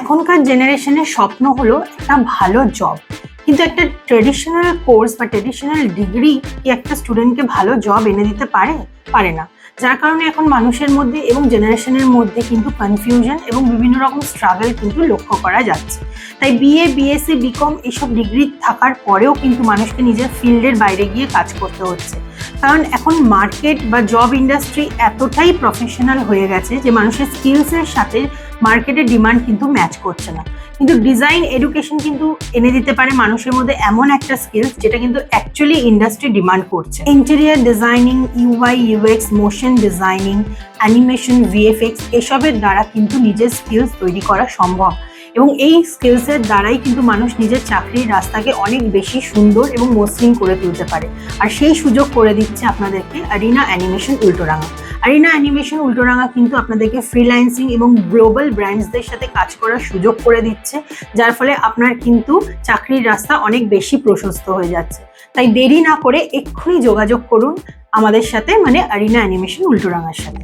এখনকার জেনারেশনের স্বপ্ন হলো একটা ভালো জব, কিন্তু একটা ট্রেডিশনাল কোর্স বা ট্রেডিশনাল ডিগ্রি কি একটা স্টুডেন্টকে ভালো জব এনে দিতে পারে না। যার কারণে এখন মানুষের মধ্যে এবং জেনারেশনের মধ্যে কিন্তু কনফিউশন এবং বিভিন্ন রকম স্ট্রাগল কিন্তু লক্ষ্য করা যাচ্ছে। তাই বিএ, বিএসসি, বিকম এসব ডিগ্রি থাকার পরেও কিন্তু মানুষকে নিজের ফিল্ডের বাইরে গিয়ে কাজ করতে হচ্ছে, কারণ এখন মার্কেট বা জব ইন্ডাস্ট্রি এতটাই প্রফেশনাল হয়ে গেছে যে মানুষের স্কিলসের সাথে মার্কেটের ডিমান্ড কিন্তু ম্যাচ করছে না। কিন্তু ডিজাইন এডুকেশন কিন্তু এনে দিতে পারে মানুষের মধ্যে এমন একটা স্কিলস যেটা কিন্তু অ্যাকচুয়ালি ইন্ডাস্ট্রি ডিমান্ড করছে। Interior designing, UI UX, motion designing, animation, VFX এসবের দ্বারা কিন্তু নিজের স্কিলস তৈরি করা সম্ভব, এবং এই স্কিলসের দ্বারাই কিন্তু মানুষ নিজের চাকরির রাস্তাকে অনেক বেশি সুন্দর এবং মসৃণ করে তুলতে পারে। আর সেই সুযোগ করে দিচ্ছে আপনাদেরকে arena animation Ultadanga. Arena animation Ultadanga কিন্তু আপনাদেরকে ফ্রিল্যান্সিং এবং গ্লোবাল ব্র্যান্ডসদের সাথে কাজ করার সুযোগ করে দিচ্ছে, যার ফলে আপনার কিন্তু চাকরির রাস্তা অনেক বেশি প্রশস্ত হয়ে যাচ্ছে। তাই দেরি না করে এক্ষুনি যোগাযোগ করুন আমাদের সাথে, মানে অ্যারিনা অ্যানিমেশন উল্টোডাঙার সাথে।